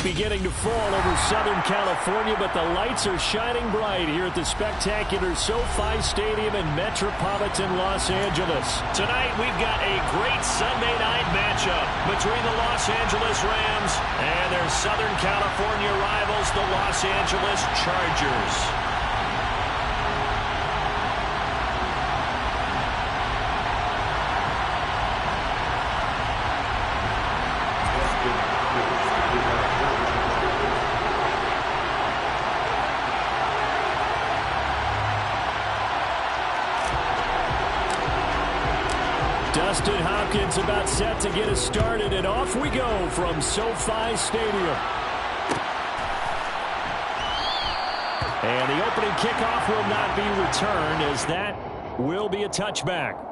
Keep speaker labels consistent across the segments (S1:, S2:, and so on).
S1: beginning to fall over Southern California, but the lights are shining bright here at the spectacular SoFi Stadium in metropolitan Los Angeles. Tonight, we've got a great Sunday night matchup between the Los Angeles Rams and their Southern California rivals, the Los Angeles Chargers. Dustin Hopkins about set to get us started, and off we go from SoFi Stadium. And the opening kickoff will not be returned, as that will be a touchback.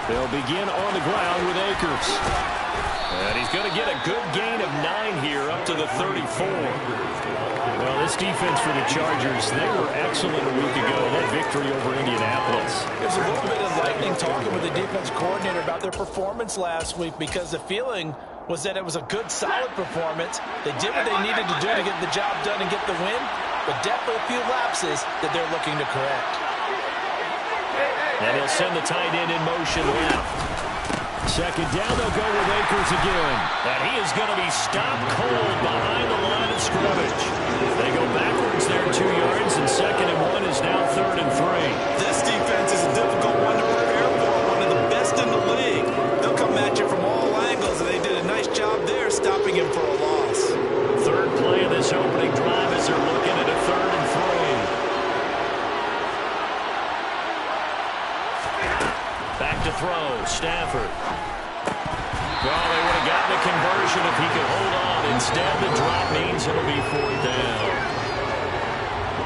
S1: They'll begin on the ground with Akers. And he's going to get a good gain of 9 here, up to the 34. Well, this defense for the Chargers, they were excellent a week ago. That victory over Indianapolis.
S2: There's a little bit of lightning talking with the defense coordinator about their performance last week, because the feeling was that it was a good, solid performance. They did what they needed to do to get the job done and get the win, but definitely a few lapses that they're looking to correct.
S1: And he'll send the tight end in motion left. Second down, they'll go with Akers again. And he is going to be stopped cold behind the line of scrimmage. They go backwards there 2 yards, and 2nd and 1 is now 3rd and 3.
S3: This defense is a difficult one to prepare for, one of the best in the league. They'll come at you from all angles, and they did a nice job there stopping him for a loss.
S1: Third play of this opening drive as they're looking at a 3rd and 3. Back to throw, Stafford. Well, they would have gotten a conversion if he could hold on. Instead, the drop means it'll be 4th down.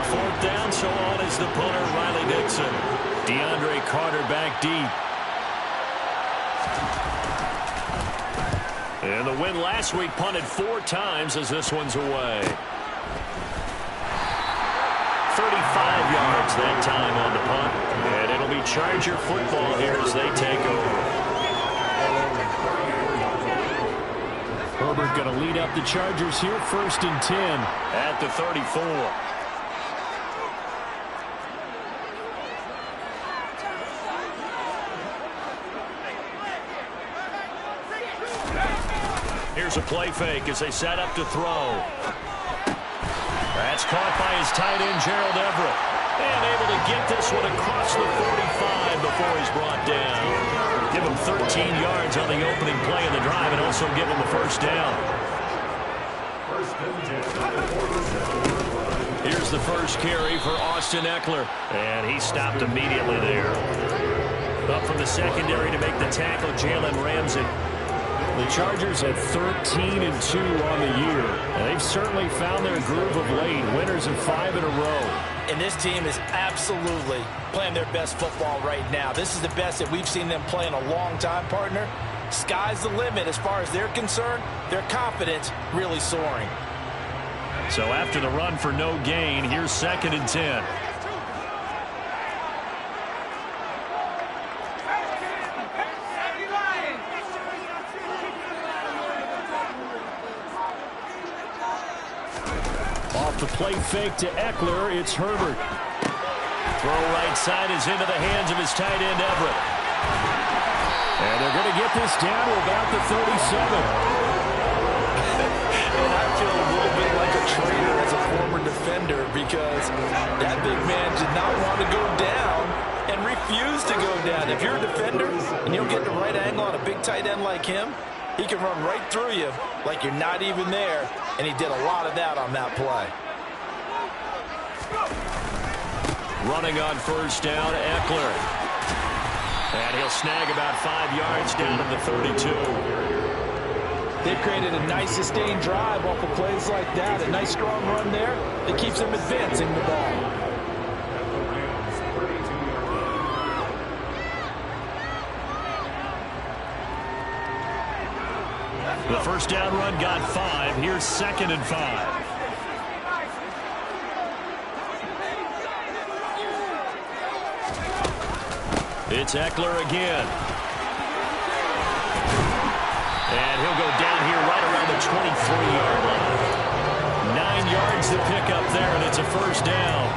S1: 4th down, so on is the punter, Riley Dixon. DeAndre Carter back deep. And the win last week punted 4 times as this one's away. 35 yards that time on the punt. And it'll be Charger football here as they take over. Herbert going to lead up the Chargers here, 1st and 10 at the 34. Here's a play fake as they set up to throw. That's caught by his tight end, Gerald Everett. And able to get this one across the 45 before he's brought down. Give him 13 yards on the opening play of the drive and also give him a 1st down. Here's the first carry for Austin Eckler. And he stopped immediately there. Up from the secondary to make the tackle, Jalen Ramsey. The Chargers at 13-2 on the year. And they've certainly found their groove of late. Winners of 5 in a row.
S2: And this team is absolutely playing their best football right now. This is the best that we've seen them play in a long time, partner. Sky's the limit as far as they're concerned. Their confidence really soaring.
S1: So after the run for no gain, here's 2nd and 10. The play fake to Eckler. It's Herbert. Throw right side is into the hands of his tight end, Everett. And they're going to get this down to about the 37.
S2: And I feel a little bit like a traitor as a former defender, because that big man did not want to go down and refused to go down. If you're a defender and you don't get the right angle on a big tight end like him, he can run right through you like you're not even there. And he did a lot of that on that play.
S1: Running on 1st down, Eckler. And he'll snag about 5 yards down to the 32.
S2: They've created a nice sustained drive off of plays like that. A nice strong run there that keeps them advancing the ball.
S1: The first down run got 5. Here's 2nd and 5. It's Eckler again. And he'll go down here right around the 23-yard line. 9 yards to pick up there, and it's a first down.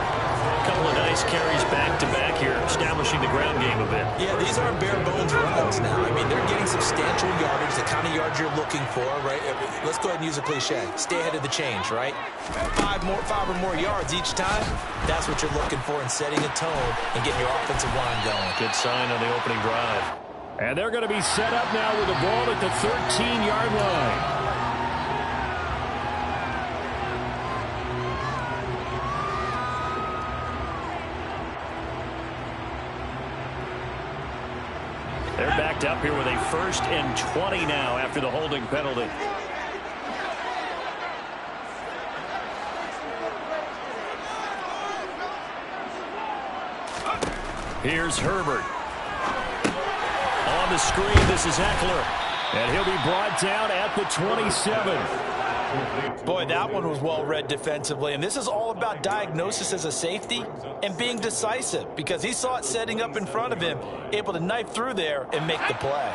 S1: A couple of nice carries back-to-back here, establishing the ground game a bit.
S2: Yeah, these aren't bare-bones runs now. I mean, they're getting substantial yardage, the kind of yards you're looking for, right? Let's go ahead and use a cliche. Stay ahead of the change, right? 5 or more yards each time. That's what you're looking for in setting a tone and getting your offensive line going.
S1: Good sign on the opening drive. And they're going to be set up now with the ball at the 13-yard line. They're backed up here with a 1st and 20 now after the holding penalty. Here's Herbert. On the screen, this is Eckler. And he'll be brought down at the 27.
S2: Boy, that one was well read defensively. And this is all about diagnosis as a safety and being decisive, because he saw it setting up in front of him, able to knife through there and make the play.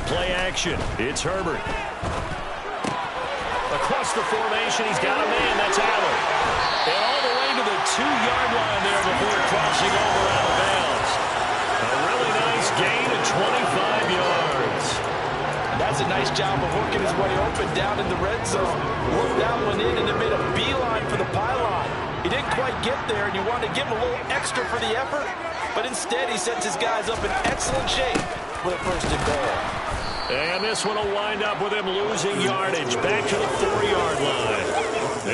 S1: Play action. It's Herbert. Across the formation, he's got a man. That's Allen. And all the way to the 2-yard line there before crossing over out of bounds. A really nice gain of 25 yards.
S2: That's a nice job of working his way open down in the red zone. Looked that one in and then made a beeline for the pylon. He didn't quite get there, and you wanted to give him a little extra for the effort, but instead he sets his guys up in excellent shape with a 1st and goal.
S1: And this one will wind up with him losing yardage back to the 4-yard line.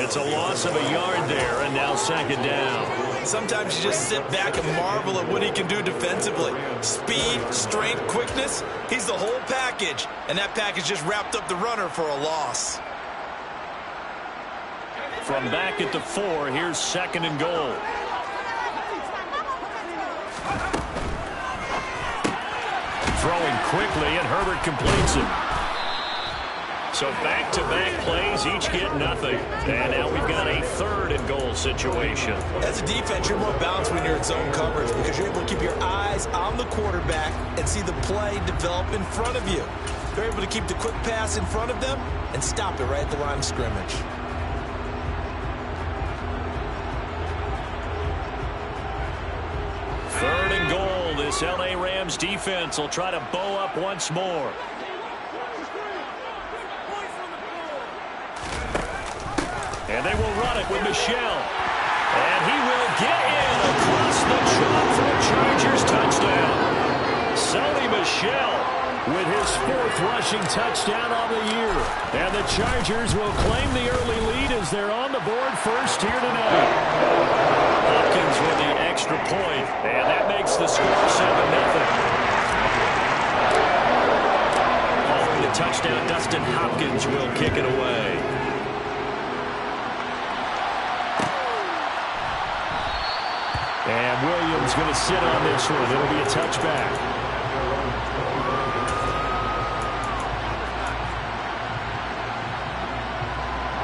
S1: It's a loss of a yard there, and now 2nd down.
S2: Sometimes you just sit back and marvel at what he can do defensively. Speed, strength, quickness, he's the whole package. And that package just wrapped up the runner for a loss.
S1: From back at the 4, here's 2nd and goal. Throwing quickly, and Herbert completes it. So back-to-back plays, each get nothing. And now we've got a 3rd and goal situation.
S2: As a defense, you're more balanced when you're in zone coverage because you're able to keep your eyes on the quarterback and see the play develop in front of you. You're able to keep the quick pass in front of them and stop it right at the line of scrimmage.
S1: Third and goal. This L.A. Rams defense will try to bow up once more. And they will run it with Michel. And he will get in across the chalk for a Chargers touchdown. Sony Michel with his 4th rushing touchdown of the year. And the Chargers will claim the early lead as they're on the board first here tonight. Hopkins with the extra point, and that makes the score 7-0. Following the touchdown, Dustin Hopkins will kick it away. And Williams going to sit on this one. It'll be a touchback.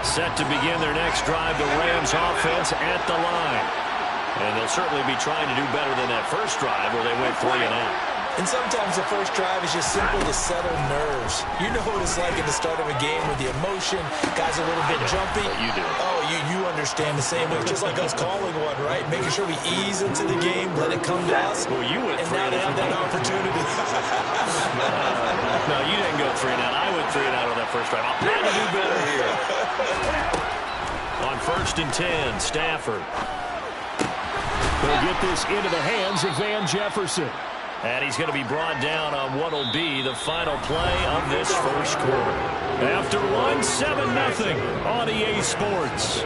S1: Set to begin their next drive, the Rams offense at the line. And they'll certainly be trying to do better than that first drive where they went 3 and out.
S2: And sometimes the first drive is just simple to settle nerves. You know what it's like at the start of a game with the emotion. Guys are a little bit jumpy.
S1: You do.
S2: Oh, you understand the same way. Just like us calling one, right? Making sure we ease into the game, let it come to us.
S1: Well, you went
S2: and
S1: 3
S2: now they have that opportunity.
S1: No, you didn't go 3 and out. I went 3 and out on that first drive. I'll try to do better here. On 1st and 10, Stafford. They'll get this into the hands of Van Jefferson. And he's going to be brought down on what will be the final play of this first quarter. After one, 7-0 on EA Sports.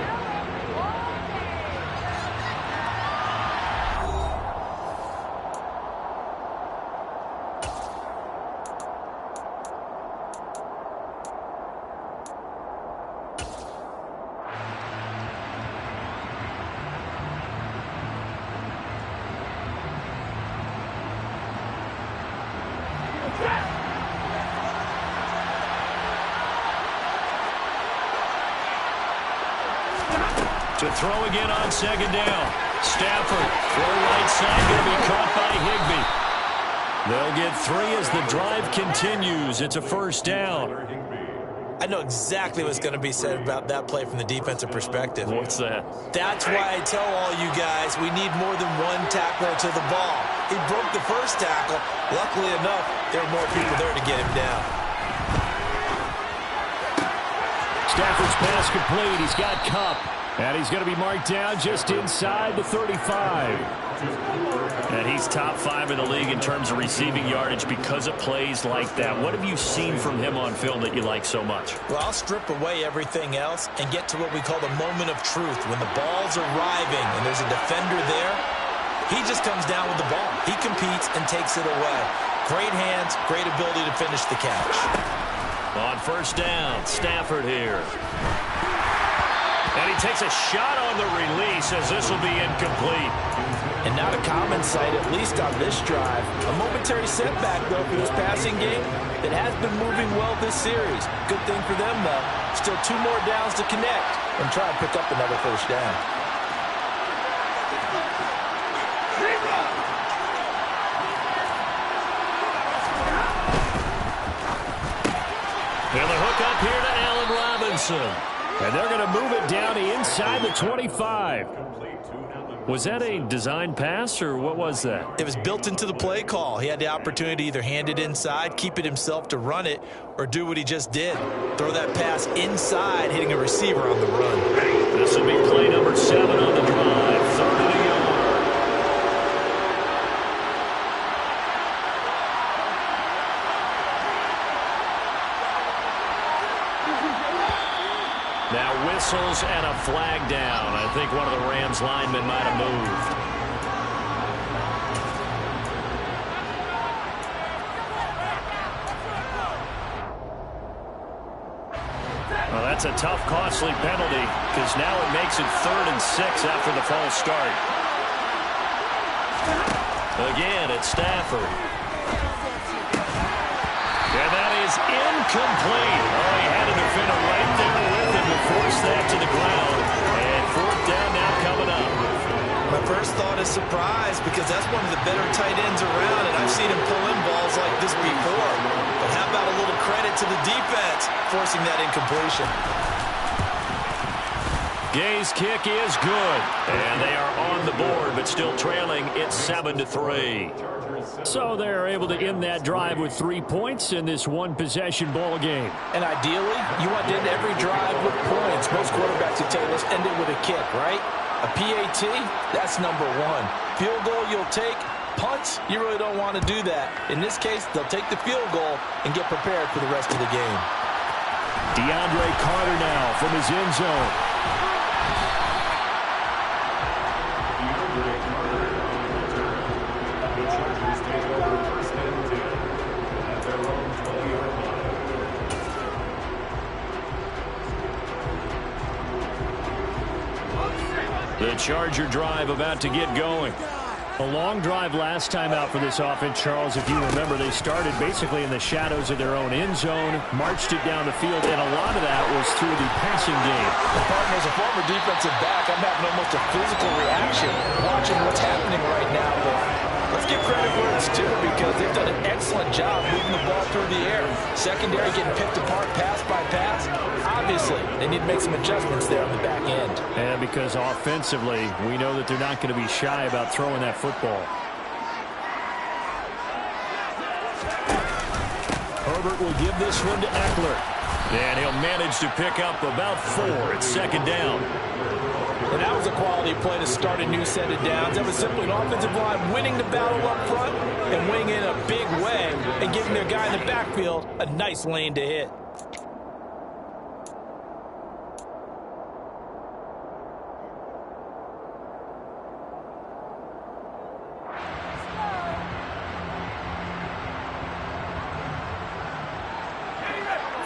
S1: to throw again on second down. Stafford, throw right side, going to be caught by Higbee. They'll get 3 as the drive continues. It's a first down.
S2: I know exactly what's going to be said about that play from the defensive perspective.
S1: What's that?
S2: That's why I tell all you guys we need more than one tackler to the ball. He broke the first tackle. Luckily enough, there were more people there to get him down.
S1: Stafford's pass complete. He's got Kupp. And he's going to be marked down just inside the 35. And he's top 5 in the league in terms of receiving yardage because of plays like that. What have you seen from him on film that you like so much?
S2: Well, I'll strip away everything else and get to what we call the moment of truth. When the ball's arriving and there's a defender there, he just comes down with the ball. He competes and takes it away. Great hands, great ability to finish the catch.
S1: On first down, Stafford here. And he takes a shot on the release as this will be incomplete.
S2: And not a common sight, at least on this drive. A momentary setback, though, for this passing game that has been moving well this series. Good thing for them, though. Still 2 more downs to connect and try and pick up another first down.
S1: And the hook up here to Allen Robinson. And they're going to move it down to inside the 25. Was that a design pass, or what was that?
S2: It was built into the play call. He had the opportunity to either hand it inside, keep it himself to run it, or do what he just did. Throw that pass inside, hitting a receiver on the run.
S1: This will be play number 7 on the drive. 3rd and a yard. Now whistles and a flag down. I think one of the Rams linemen might have moved. Well, that's a tough, costly penalty because now it makes it 3rd and 6 after the false start. Again, it's Stafford. And that is incomplete. Oh, he had a defender right there with him to force that to the ground. And 4th down now coming up.
S2: My first thought is surprise because that's one of the better tight ends around, and I've seen him pull in balls like this before. But how about a little credit to the defense forcing that incompletion?
S1: Gay's kick is good. And they are on the board, but still trailing. It's 7-3. So they're able to end that drive with 3 points in this one-possession ball game.
S2: And ideally, you want to end every drive with points. Most quarterbacks would tell us end it with a kick, right? A PAT, that's number 1. Field goal you'll take. Punts, you really don't want to do that. In this case, they'll take the field goal and get prepared for the rest of the game.
S1: DeAndre Carter now from his end zone. The Charger drive about to get going. A long drive last time out for this offense, Charles. If you remember, they started basically in the shadows of their own end zone, marched it down the field, and a lot of that was through the passing game.
S2: Partner, as a former defensive back, I'm having almost a physical reaction watching what's happening right now. But let's give credit where it's due because they've done an excellent job moving the ball through the air. Secondary getting picked apart pass by pass. Obviously, they need to make some adjustments there on the back end.
S1: And because offensively, we know that they're not going to be shy about throwing that football. Herbert will give this one to Eckler. And he'll manage to pick up about 4. It's 2nd down.
S2: And that was a quality play to start a new set of downs. That was simply an offensive line winning the battle up front and winning in a big way and giving their guy in the backfield a nice lane to hit.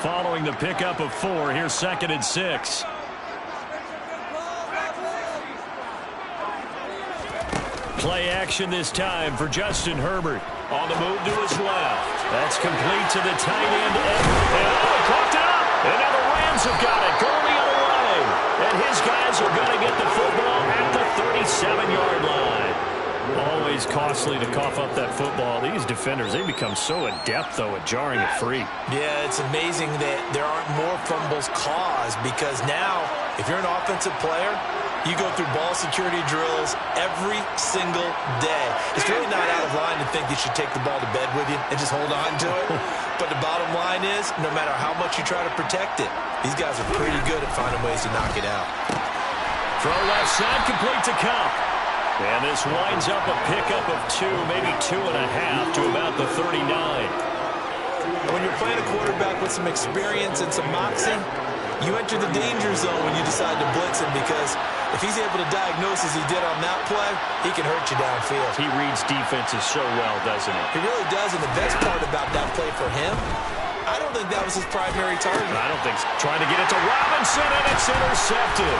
S1: Following the pickup of 4, here's 2nd and 6. Play action this time for Justin Herbert. On the move to his left. That's complete to the tight end. And oh, he caught it up. And now the Rams have got it. Going the other way. And his guys are going to get the football at the 37-yard line. Always costly to cough up that football. These defenders, they become so adept, though, at jarring it free.
S2: Yeah, it's amazing that there aren't more fumbles caused because now, if you're an offensive player, you go through ball security drills every single day. It's really not out of line to think you should take the ball to bed with you and just hold on to it. But the bottom line is, no matter how much you try to protect it, these guys are pretty good at finding ways to knock it out.
S1: Throw left side, complete to Kupp. And this winds up a pickup of 2, maybe 2.5 to about the 39.
S2: When you're playing a quarterback with some experience and some moxie, you enter the danger zone when you decide to blitz him because if he's able to diagnose as he did on that play, he can hurt you downfield.
S1: He reads defenses so well, doesn't he?
S2: He really does, and the best part about that play for him, I don't think that was his primary target.
S1: I don't think so. Trying to get it to Robinson, and it's intercepted.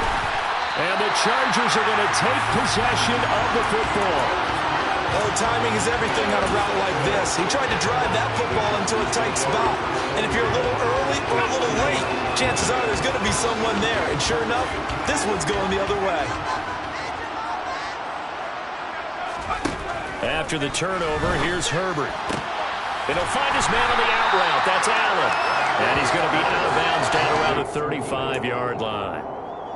S1: And the Chargers are going to take possession of the football.
S2: Oh, timing is everything on a route like this. He tried to drive that football into a tight spot. And if you're a little early or a little late, chances are there's going to be someone there. And sure enough, this one's going the other way.
S1: After the turnover, here's Herbert. And he'll find his man on the out route. That's Allen. And he's going to be out of bounds down around the 35-yard line.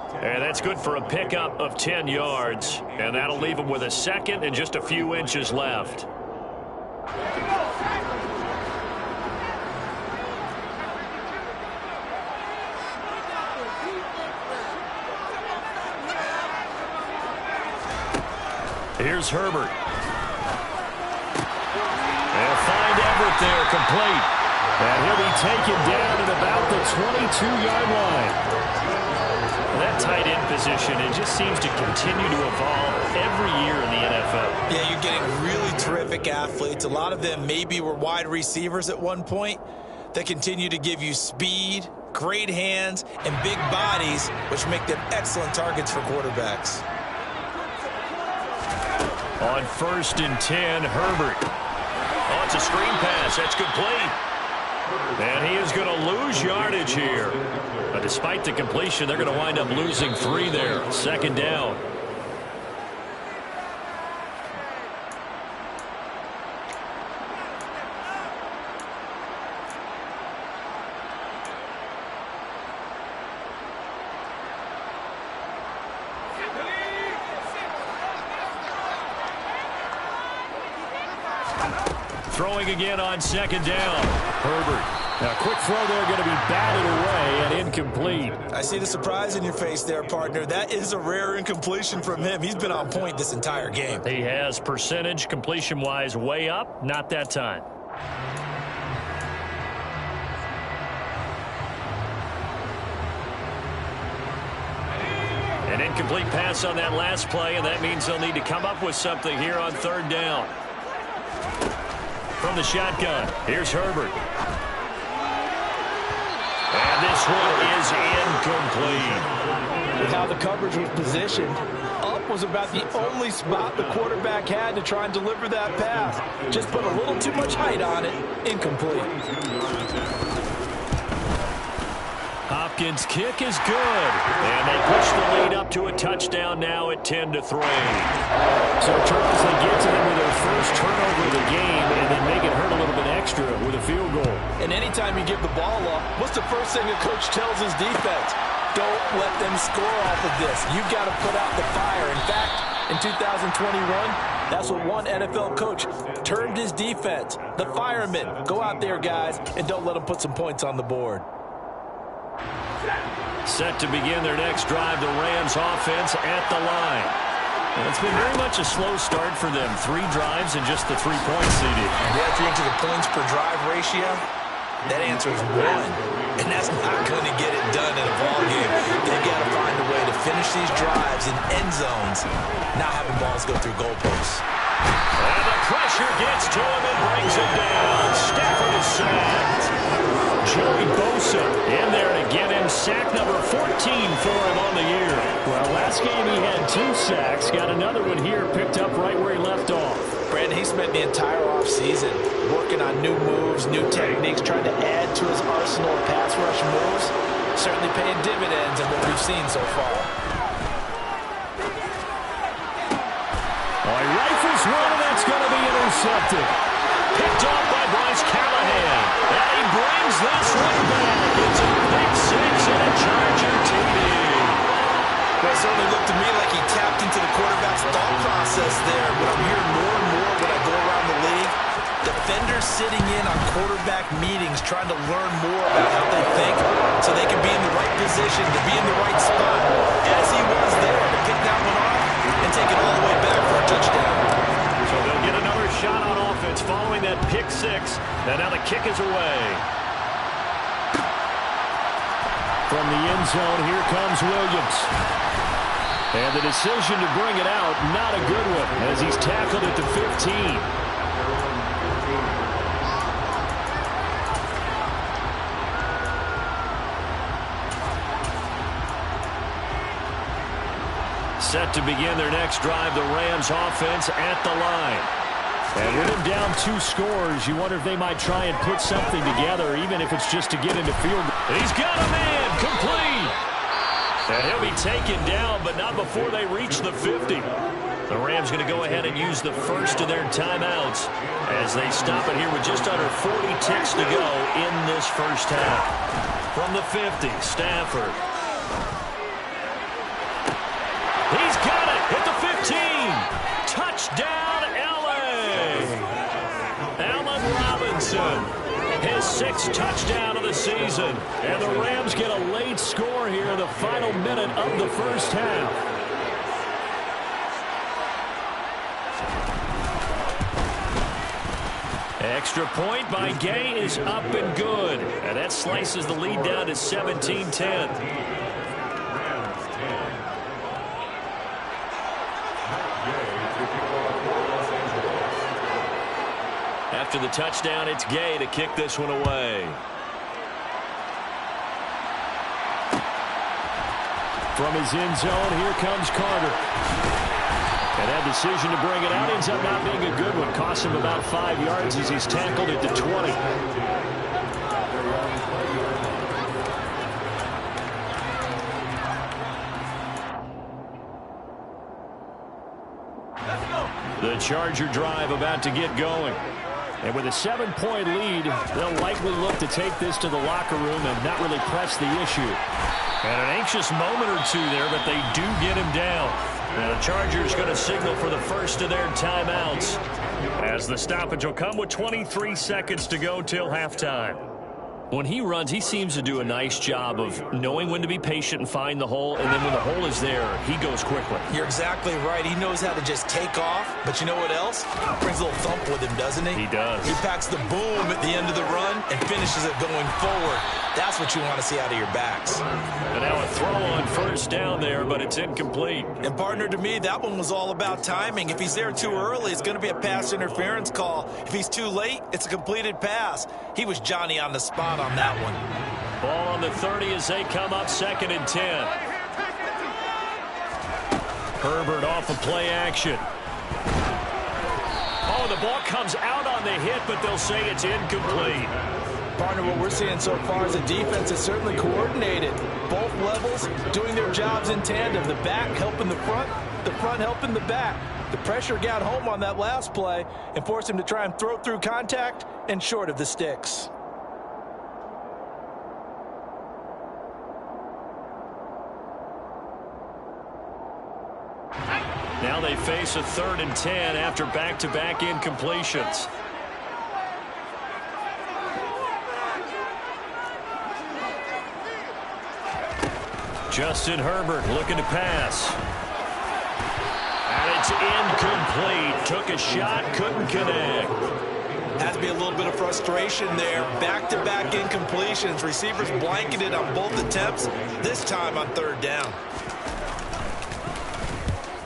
S1: And that's good for a pickup of 10 yards. And that'll leave him with a second and just a few inches left. Here's Herbert. They'll find Everett there, complete. And he'll be taken down at about the 22-yard line. That tight end position, it just seems to continue to evolve every year in the NFL.
S2: Yeah, you're getting really terrific athletes. A lot of them maybe were wide receivers at one point that continue to give you speed, great hands, and big bodies, which make them excellent targets for quarterbacks.
S1: On 1st and 10, Herbert. Oh, it's a screen pass. That's complete. And he is going to lose yardage here. But despite the completion, they're going to wind up losing 3 there. 2nd down. Throwing again on 2nd down. Herbert. Now, quick throw there, going to be batted away and incomplete.
S2: I see the surprise in your face there, partner. That is a rare incompletion from him. He's been on point this entire game.
S1: He has percentage, completion-wise, way up. Not that time. An incomplete pass on that last play, and that means they'll need to come up with something here on 3rd down. From the shotgun, here's Herbert. And this one is incomplete.
S2: With how the coverage was positioned, up was about the only spot the quarterback had to try and deliver that pass. Just put a little too much height on it. Incomplete.
S1: Hopkins' kick is good. And they push the lead up to a touchdown now at 10-3. So, Charles, they get to them with their first turnover of the game and then make it hurt a little bit extra with a field goal.
S2: And anytime you give the ball up, what's the first thing a coach tells his defense? Don't let them score off of this. You've got to put out the fire. In fact, in 2021, that's what one NFL coach termed his defense. The firemen. Go out there, guys, and don't let them put some points on the board.
S1: Set to begin their next drive, the Rams offense at the line. And it's been very much a slow start for them. 3 drives and just the 3 points, CD.
S2: Yeah, if you're into the points per drive ratio, that answer is 1. And that's not going to get it done in a ball game. They've got to find a way to finish these drives in end zones, not having balls go through goalposts.
S1: And the pressure gets to him and brings him down. Stafford is sacked. Joey Bosa in there to get him sack number 14 for him on the year. Well, last game he had 2 sacks. Got another one here picked up right where he left off.
S2: Brandon, he spent the entire offseason working on new moves, new techniques, trying to add to his arsenal of pass rush moves. certainly paying dividends in what we've seen so far.
S1: Oh, he rifles one, and that's going to be intercepted. Picked off by Bryce Callahan. And he brings this one back. It's a big six and a Charger TD.
S3: Well, it certainly looked to me like he tapped into the quarterback's thought process there, but I'm hearing more and more when I go around the league. Defenders sitting in on quarterback meetings trying to learn more about how they think so they can be in the right position, to be in the right spot, as he was there to pick that one off and take it all the way back for a touchdown.
S1: So they'll get another shot on offense following that pick six, and now the kick is away. From the end zone, here comes Williams. And the decision to bring it out, not a good one, as he's tackled at the 15. Set to begin their next drive, the Rams offense at the line. And with him down 2 scores, you wonder if they might try and put something together, even if it's just to get into field. He's got a man, complete. And he'll be taken down, but not before they reach the 50. The Rams going to go ahead and use the first of their timeouts as they stop it here with just under 40 ticks to go in this first half. From the 50, Stafford. He's got it at the 15. Touchdown, L.A. Allen Robinson, his 6th touchdown of the season. And the Rams get a late score here in the final minute of the first half. Extra point by Gay is up and good. And that slices the lead down to 17-10. After the touchdown, it's Gay to kick this one away. From his end zone, here comes Carter. And that decision to bring it out ends up not being a good one. Costs him about 5 yards as he's tackled at the 20. The Charger drive about to get going. And with a 7-point lead, they'll likely look to take this to the locker room and not really press the issue. And an anxious moment or two there, but they do get him down. Now the Chargers going to signal for the first of their timeouts, as the stoppage will come with 23 seconds to go till halftime. When he runs, he seems to do a nice job of knowing when to be patient and find the hole, and then when the hole is there, he goes quickly.
S3: You're exactly right. He knows how to just take off, but you know what else? Brings a little thump with him, doesn't he?
S1: He does.
S3: He packs the boom at the end of the run and finishes it going forward. That's what you want to see out of your backs.
S1: And now a throw on first down there, but it's incomplete.
S3: And partner, to me, that one was all about timing. If he's there too early, it's going to be a pass interference call. If he's too late, it's a completed pass. He was Johnny on the spot on that one.
S1: Ball on the 30 as they come up 2nd and 10. Herbert off of play action. Oh, the ball comes out on the hit, but they'll say it's incomplete.
S3: Partner, what we're seeing so far is a defense is certainly coordinated. Both levels doing their jobs in tandem. The back helping the front helping the back. The pressure got home on that last play and forced him to try and throw through contact and short of the sticks.
S1: Now they face a 3rd and 10 after back-to-back incompletions. Justin Herbert looking to pass. And it's incomplete. Took a shot, couldn't connect.
S3: Has to be a little bit of frustration there. Back-to-back incompletions. Receivers blanketed on both attempts, this time on 3rd down.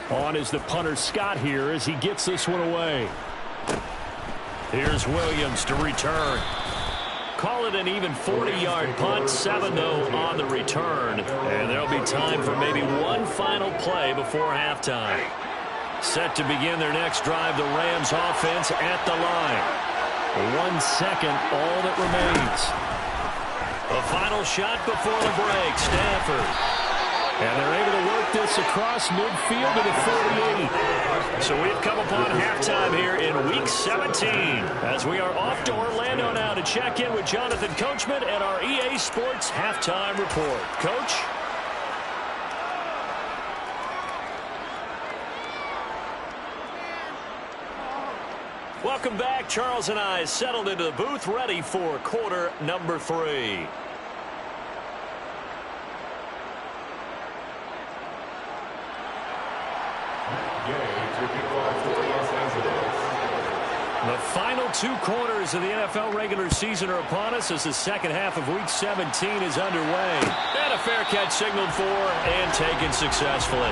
S1: On is the punter Scott here as he gets this one away. Here's Williams to return. Call it an even 40-yard punt, 7-0 on the return. And there'll be time for maybe one final play before halftime. Set to begin their next drive, the Rams offense at the line. 1 second, all that remains. A final shot before the break. Stafford. And they're able to work this across midfield to the 48. So we've come upon halftime here in Week 17 as we are off to Orlando now to check in with Jonathan Coachman and our EA Sports Halftime Report. Coach? Welcome back. Charles and I settled into the booth ready for quarter number 3. The final 2 quarters of the NFL regular season are upon us as the second half of Week 17 is underway. And a fair catch signaled for and taken successfully.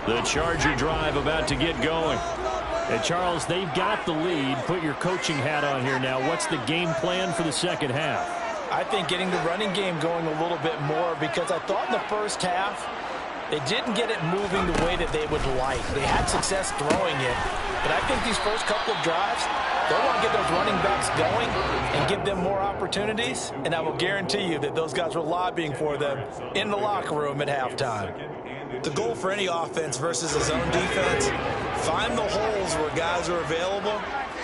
S1: The Charger drive about to get going. And Charles, they've got the lead. Put your coaching hat on here now. What's the game plan for the second half?
S2: I think getting the running game going a little bit more, because I thought in the first half they didn't get it moving the way that they would like. They had success throwing it, but I think these first couple of drives, they'll want to get those running backs going and give them more opportunities, and I will guarantee you that those guys were lobbying for them in the locker room at halftime.
S3: The goal for any offense versus a zone defense, find the holes where guys are available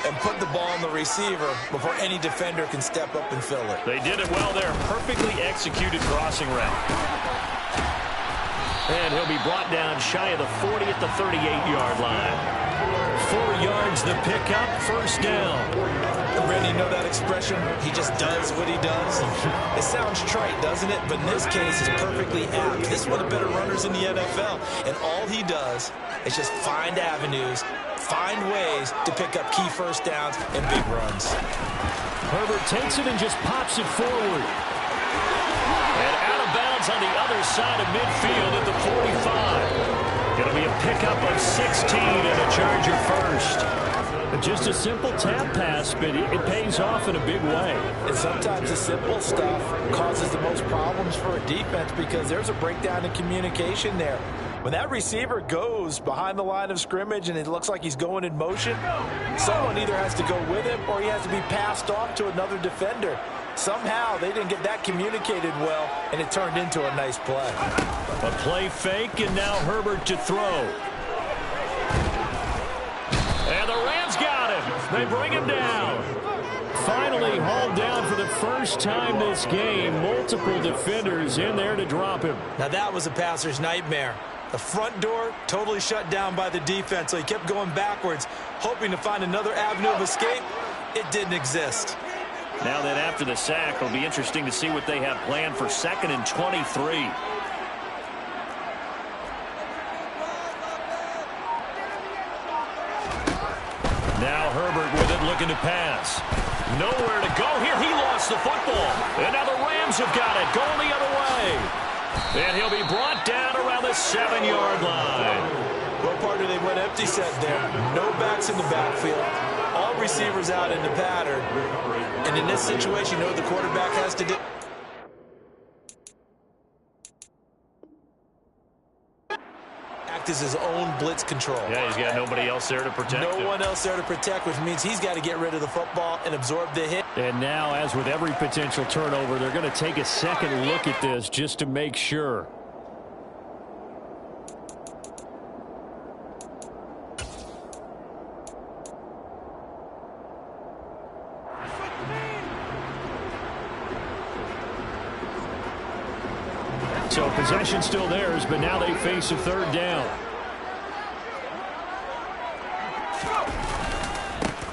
S3: and put the ball on the receiver before any defender can step up and fill it.
S1: They did it well there. Perfectly executed crossing route. And he'll be brought down shy of the 40 at the 38-yard line. 4 yards the pickup, first down.
S3: Randy, you know that expression? He just does what he does. It sounds trite, doesn't it? But in this case, it's perfectly apt. This is one of the better runners in the NFL. And all he does is just find avenues, find ways to pick up key first downs and big runs.
S1: Herbert takes it and just pops it forward. And out of bounds on the other side of midfield at the 45. It'll be a pickup of 16 and a Charger first. Just a simple tap pass, but it pays off in a big way.
S2: And sometimes the simple stuff causes the most problems for a defense because there's a breakdown in communication there. When that receiver goes behind the line of scrimmage and it looks like he's going in motion, someone either has to go with him or he has to be passed off to another defender. Somehow they didn't get that communicated well, and it turned into a nice play.
S1: A play fake, and now Herbert to throw. And the Rams got him. They bring him down. Finally hauled down for the first time this game. Multiple defenders in there to drop him.
S3: Now that was a passer's nightmare. The front door totally shut down by the defense, so he kept going backwards, hoping to find another avenue of escape. It didn't exist.
S1: Now that after the sack, it'll be interesting to see what they have planned for 2nd and 23. Now Herbert with it, looking to pass. Nowhere to go here. He lost the football. And now the Rams have got it, going the other way. And he'll be brought down around the 7-yard line.
S3: Well, partner, they went empty set there. No backs in the backfield. All receivers out in the pattern. And in this situation, you know what the quarterback has to do? Act as his own blitz control.
S1: Yeah, he's got nobody else there to protect him.
S3: No one else there to protect, which means he's got to get rid of the football and absorb the hit.
S1: And now, as with every potential turnover, they're going to take a second look at this just to make sure. So possession still theirs, but now they face a 3rd down.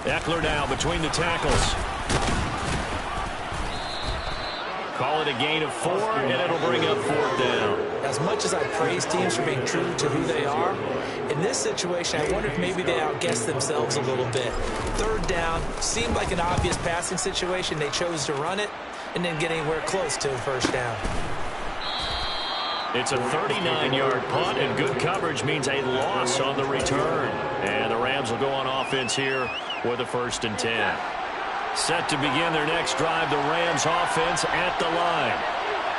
S1: Eckler now between the tackles. Call it a gain of 4, and it'll bring up 4th down.
S2: As much as I praise teams for being true to who they are, in this situation, I wonder if maybe they outguessed themselves a little bit. 3rd down seemed like an obvious passing situation. They chose to run it and didn't get anywhere close to a 1st down.
S1: It's a 39-yard punt, and good coverage means a loss on the return. And the Rams will go on offense here with a 1st and 10. Set to begin their next drive, the Rams offense at the line.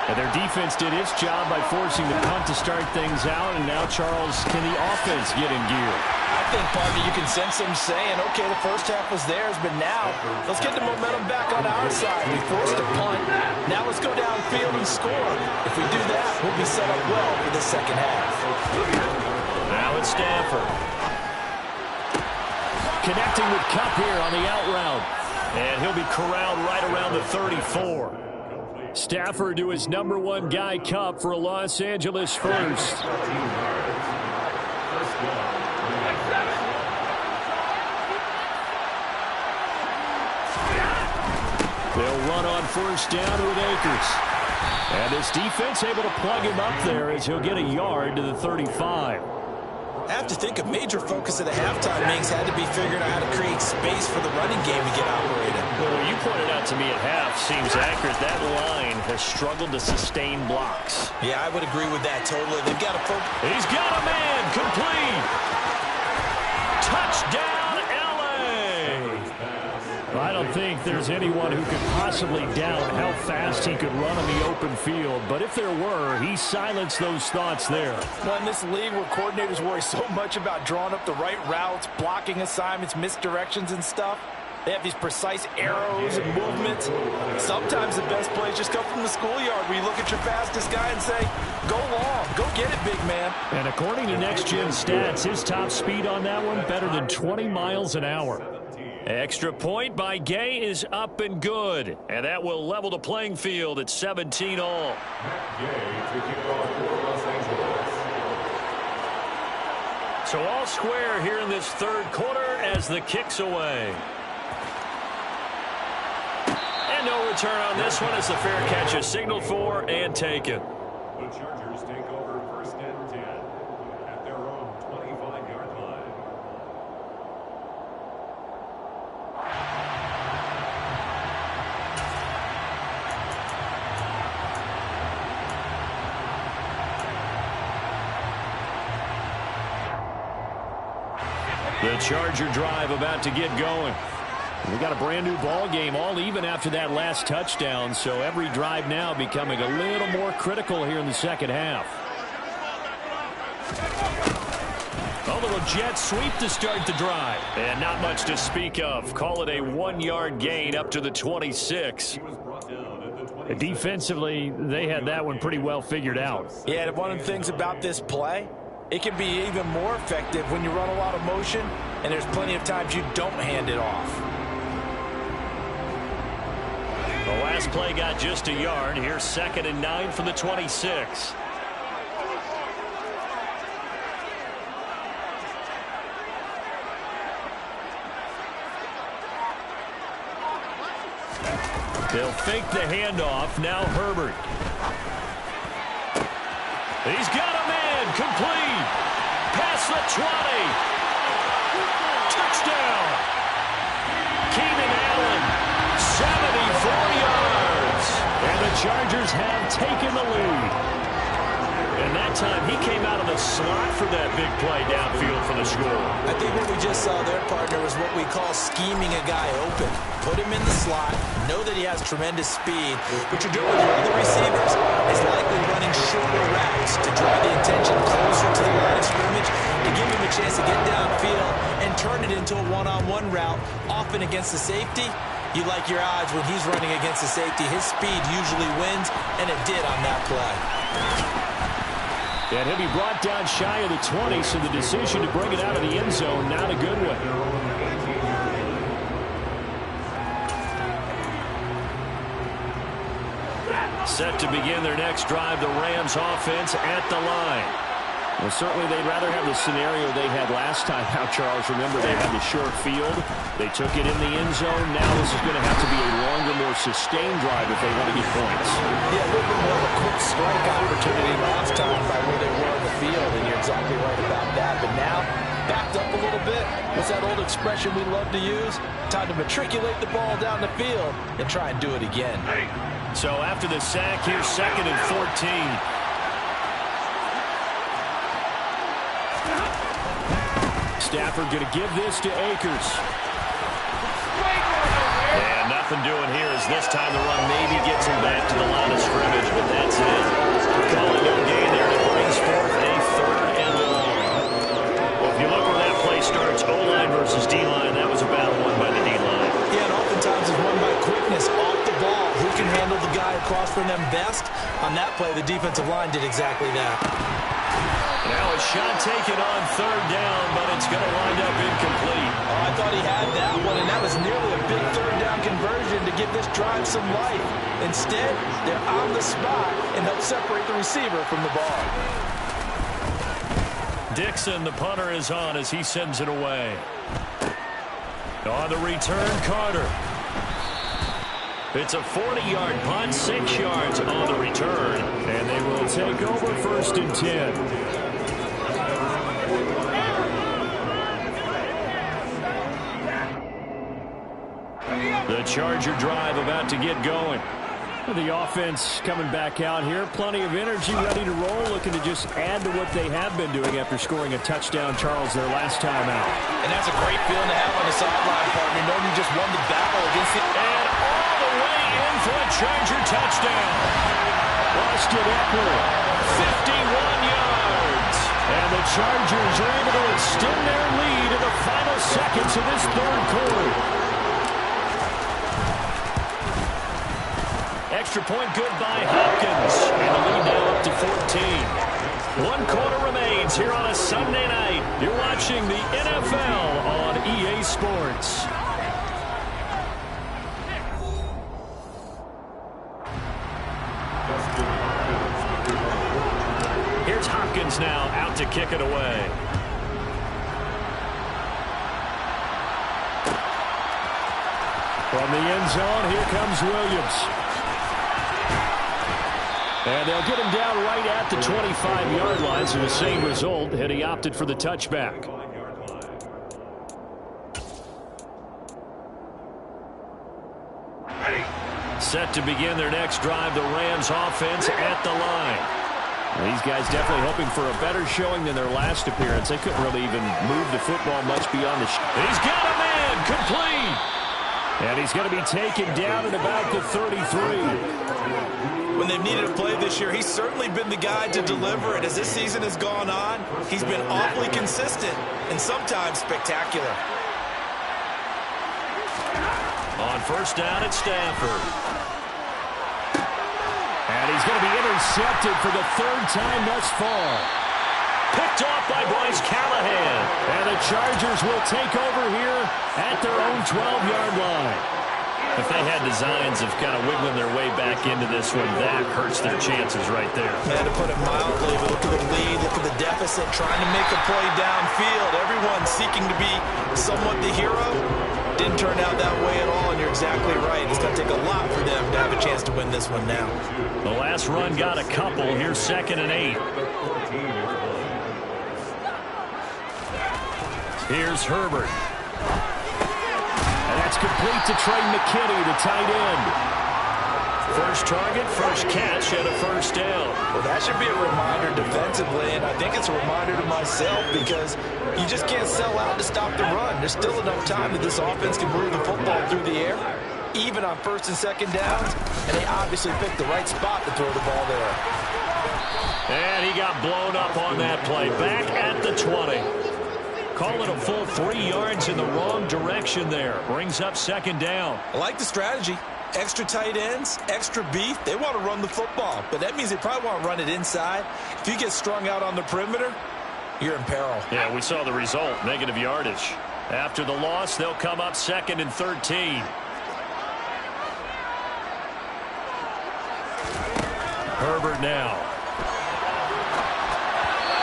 S1: And their defense did its job by forcing the punt to start things out. And now, Charles, can the offense get in gear?
S3: I think, partner, you can sense them saying, okay, the first half was theirs, but now let's get the momentum back on our side. We forced a punt. Now let's go downfield and score. If we do that, we'll be set up well for the second half.
S1: Now it's Stafford. Connecting with Kupp here on the out route. And he'll be corralled right around the 34. Stafford to his number one guy, Kupp, for a Los Angeles first. They'll run on first down with Akers. And this defense able to plug him up there as he'll get a yard to the 35.
S3: I have to think a major focus of the halftime meetings had to be figuring out how to create space for the running game to get operated.
S1: Well, you pointed out to me at half, seems accurate. That line has struggled to sustain blocks.
S3: Yeah, I would agree with that totally. They've got to focus.
S1: He's got a man complete. Touchdown, L.A. I don't think there's anyone who could possibly doubt how fast he could run on the open field. But if there were, he silenced those thoughts there.
S2: Well, in this league where coordinators worry so much about drawing up the right routes, blocking assignments, misdirections and stuff, they have these precise arrows and movements. Sometimes the best plays just come from the schoolyard where you look at your fastest guy and say, go long, go get it, big man.
S1: And according to Next Gen Stats, his top speed on that one better than 20 miles an hour. Extra point by Gay is up and good. And that will level the playing field at 17 all. So all square here in this third quarter as the kick's away. And no return on this one as the fair catch is signaled for and taken.
S4: The Chargers take over first and 10 at their own 25-yard line.
S1: The Charger drive about to get going. We got a brand new ball game, all even after that last touchdown, so every drive now becoming a little more critical here in the second half. A little jet sweep to start the drive, and not much to speak of. Call it a 1-yard gain up to the 26. Defensively, they had that one pretty well figured out.
S2: Yeah, one of the things about this play, it can be even more effective when you run a lot of motion, and there's plenty of times you don't hand it off.
S1: The last play got just a yard. Here's 2nd and 9 from the 26. They'll fake the handoff. Now Herbert. He's got a man complete. Past the 20. Touchdown. Keenan Allen, 74 yards. And the Chargers have taken the lead. And that time he came out of the slot for that big play downfield for the score.
S3: I think what we just saw there, partner, was what we call scheming a guy open. Put him in the slot, know that he has tremendous speed. What you're doing with your other receivers is likely running shorter routes to draw the attention closer to the line of scrimmage, to give him a chance to get downfield and turn it into a one-on-one route, often against the safety. You like your odds when he's running against the safety. His speed usually wins, and it did on that play.
S1: And he'll be brought down shy of the 20, so the decision to bring it out of the end zone, not a good one. Set to begin their next drive, the Rams offense at the line. Well, certainly they'd rather have the scenario they had last time. Now, Charles, remember they had the short field. They took it in the end zone. Now this is going to have to be a longer, more sustained drive if they want to get points.
S2: Yeah, a little bit more of a quick strike opportunity last time by where they were on the field, and you're exactly right about that. But now, backed up a little bit. What's that old expression we love to use? Time to matriculate the ball down the field and try and do it again.
S1: So after the sack, here's 2nd and 14. Stafford going to give this to Akers. And nothing doing here as this time the run maybe gets him back to the line of scrimmage, but that's it. Calling no gain there, and it brings forth a 3rd and long. Well, if you look where that play starts, O-line versus D-line, that was a battle won by the D-line.
S3: Yeah, and oftentimes it's won by quickness off the ball. Who can handle the guy across from them best? On that play, the defensive line did exactly that.
S1: Now a shot taken on 3rd down, but it's going to wind up incomplete.
S3: Oh, I thought he had that one, and that was nearly a big 3rd down conversion to give this drive some life. Instead, they're on the spot and help separate the receiver from the ball.
S1: Dixon, the punter, is on as he sends it away. On the return, Carter. It's a 40-yard punt, 6 yards on the return, and they will take over 1st and 10. The Charger drive about to get going. The offense coming back out here. Plenty of energy, ready to roll, looking to just add to what they have been doing after scoring a touchdown, Charles, their last time out.
S3: And that's a great feeling to have on the sideline, partner, knowing you just won the battle against the...
S1: And all the way in for a Charger touchdown. Austin Eckler, 51 yards. And the Chargers are able to extend their lead in the final seconds of this 3rd quarter. Extra point good by Hopkins. And the lead now up to 14. 1 quarter remains here on a Sunday night. You're watching the NFL on EA Sports. Here's Hopkins now out to kick it away. From the end zone, here comes Williams. And they'll get him down right at the 25-yard line, so the same result, and he opted for the touchback. Set to begin their next drive, the Rams offense at the line. These guys definitely hoping for a better showing than their last appearance. They couldn't really even move the football much beyond the... He's got a man, complete! And he's going to be taken down at about the 33.
S3: When they've needed a play this year, he's certainly been the guy to deliver it. As this season has gone on, he's been awfully consistent and sometimes spectacular.
S1: On 1st down at Stafford. And he's going to be intercepted for the 3rd time thus far. Picked off by Bryce Callahan. And the Chargers will take over here at their own 12-yard line. If they had designs of kind of wiggling their way back into this one, that hurts their chances right there.
S3: Man, to put it mildly, but look at the lead, look at the deficit, trying to make a play downfield. Everyone seeking to be somewhat the hero. Didn't turn out that way at all, and you're exactly right. It's going to take a lot for them to have a chance to win this one now.
S1: The last run got a couple. Here's 2nd and 8. Here's Herbert. And that's complete to Trey McKinney, the tight end. First target, first catch, and a 1st down.
S3: Well, that should be a reminder defensively, and I think it's a reminder to myself because you just can't sell out to stop the run. There's still enough time that this offense can move the football through the air, even on 1st and 2nd downs, and they obviously picked the right spot to throw the ball there.
S1: And he got blown up on that play. Back at the 20. Call it a full 3 yards in the wrong direction there. Brings up 2nd down.
S3: I like the strategy. Extra tight ends, extra beef. They want to run the football, but that means they probably want to run it inside. If you get strung out on the perimeter, you're in peril.
S1: Yeah, we saw the result, negative yardage. After the loss, they'll come up 2nd and 13. Herbert now.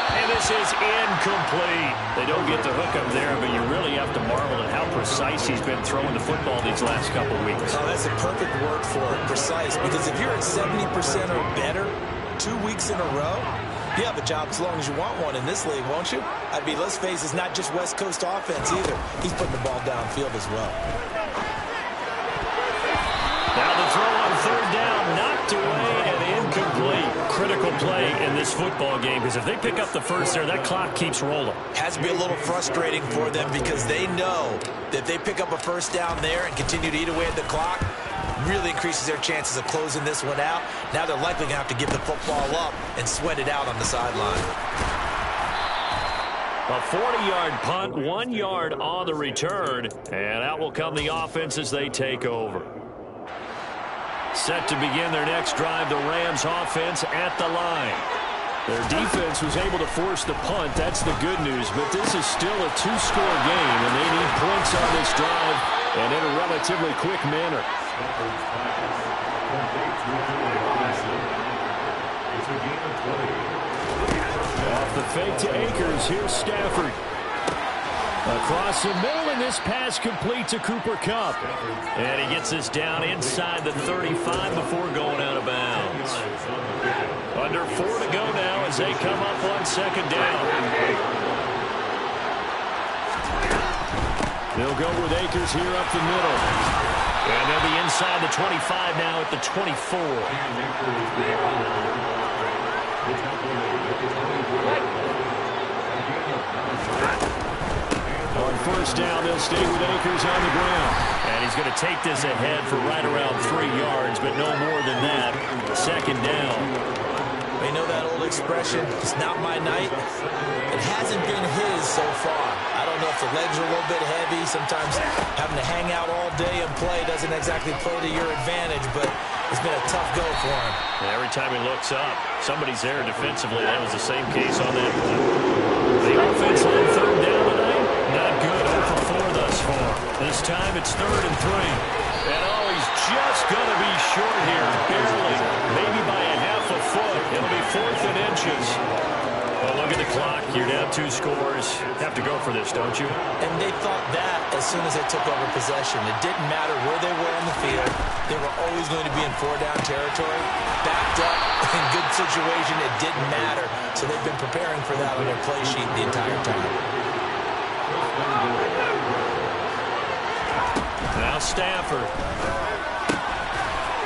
S1: And this is incomplete. They don't get the hook up there, but you really have to marvel at how precise he's been throwing the football these last couple of weeks.
S3: Oh, that's a perfect word for it, precise, because if you're at 70% or better 2 weeks in a row, you have a job as long as you want one in this league, won't you? I mean, let's face it, it's not just West Coast offense either. He's putting the ball downfield as well.
S1: Now the throw on 3rd down, knocked away and incomplete. Critical play in this football game, because if they pick up the first there, that clock keeps rolling.
S3: Has to be a little frustrating for them because they know that if they pick up a 1st down there and continue to eat away at the clock, really increases their chances of closing this one out. Now they're likely going to have to give the football up and sweat it out on the sideline.
S1: A 40-yard punt, 1 yard on the return, and out will come the offense as they take over. Set to begin their next drive, the Rams offense at the line. Their defense was able to force the punt. That's the good news, but this is still a two-score game, and they need points on this drive and in a relatively quick manner.
S4: It's a game of 20.
S1: Off the fake to Akers, here's Stafford. Across the middle, and this pass complete to Cooper Kupp. And he gets this down inside the 35 before going out of bounds. Under 4 to go now as they come up on second down. They'll go with Akers here up the middle. And they'll be inside the 25 now at the 24. On first down, they'll stay with Akers on the ground. And he's going to take this ahead for right around 3 yards, but no more than that. Second down.
S3: You know that old expression, it's not my night? It hasn't been his so far. I don't know if the legs are a little bit heavy. Sometimes having to hang out all day and play doesn't exactly play to your advantage, but it's been a tough go for him.
S1: And every time he looks up, somebody's there defensively. That was the same case on that one. The offense on third down tonight, not good. 0 for 4 thus far. This time it's 3rd and 3. And oh, he's just going to be short here, barely, maybe by a half a foot. It'll be 4th and inches. Well, look at the clock. You're down 2 scores. Have to go for this, don't you?
S3: And they thought that as soon as they took over possession. It didn't matter where they were on the field. They were always going to be in 4-down territory. Backed up, in good situation, it didn't matter. So they've been preparing for that on their play sheet the entire time.
S1: Now Stafford.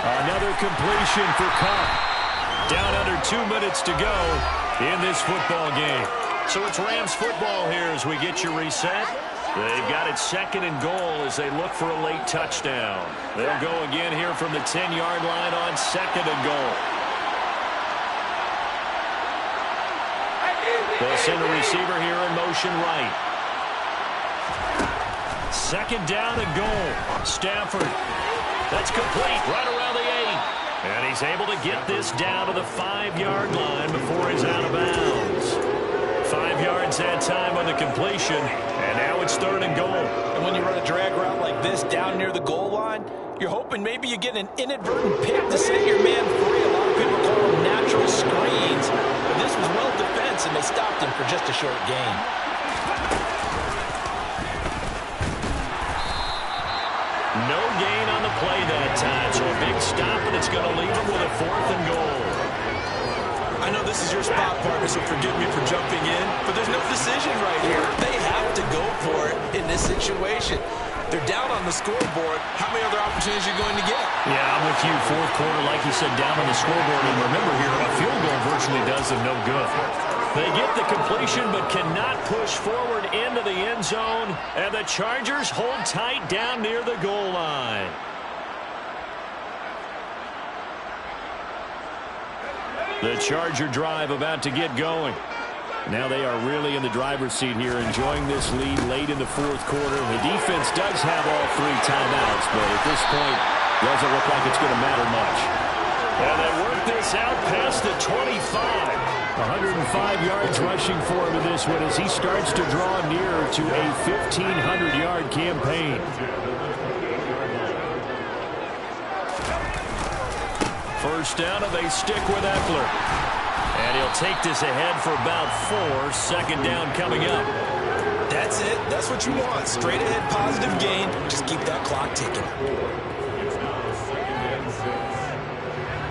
S1: Another completion for Kupp. Down under 2 minutes to go in this football game. So it's Rams football here as we get you reset. They've got it 2nd and goal as they look for a late touchdown. They'll go again here from the 10-yard line on 2nd and goal. They'll send a receiver here in motion right. 2nd down and goal. Stafford. That's complete right around the 8. And he's able to get this down to the 5-yard line before he's out of bounds. 5 yards that time on the completion, and now it's 3rd and goal.
S3: And when you run a drag route like this down near the goal line, you're hoping maybe you get an inadvertent pick to set your man free. A lot of people call them natural screens, but this was well defense, and they stopped him for just a short gain.
S1: No gain on the play that time, so a big stop, and it's going to leave him with a 4th and goal.
S3: I know this is your spot, partner, so forgive me for jumping in, but there's no decision right here. They have to go for it in this situation. They're down on the scoreboard. How many other opportunities are you going to get?
S1: Yeah, I'm with you. 4th quarter, like you said, down on the scoreboard. And remember here, a field goal virtually does them no good. They get the completion but cannot push forward into the end zone. And the Chargers hold tight down near the goal line. The Charger drive about to get going. Now they are really in the driver's seat here, enjoying this lead late in the 4th quarter. The defense does have all 3 timeouts, but at this point, doesn't look like it's going to matter much. And they work this out past the 25. 105 yards rushing for him in this one as he starts to draw nearer to a 1,500-yard campaign. First down, and they stick with Eckler. And he'll take this ahead for about 4. Second down coming up.
S3: That's it. That's what you want. Straight ahead, positive gain. Just keep that clock ticking.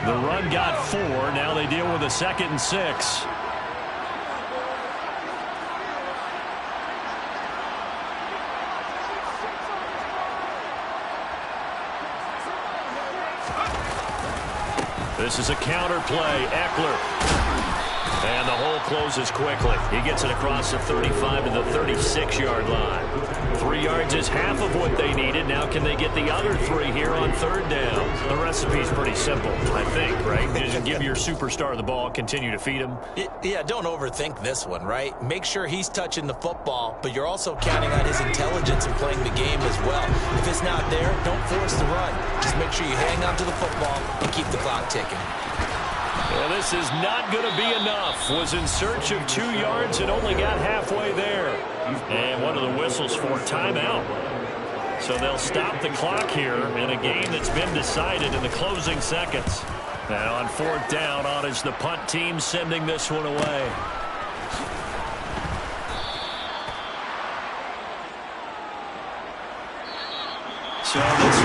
S1: The run got 4. Now they deal with a 2nd and 6. This is a counter play. Eckler. And the hole closes quickly. He gets it across the 35 to the 36-yard line. 3 yards is half of what they needed. Now can they get the other 3 here on 3rd down? The recipe's pretty simple, I think, right? Just give your superstar the ball, continue to feed him.
S3: Yeah, don't overthink this one, right? Make sure he's touching the football, but you're also counting on his intelligence in playing the game as well. If it's not there, don't force the run. Just make sure you hang on to the football and keep the clock ticking.
S1: Well, this is not going to be enough. Was in search of 2 yards and only got halfway there. And one of the whistles for timeout. So they'll stop the clock here in a game that's been decided in the closing seconds. Now on 4th down, on is the punt team sending this one away. So this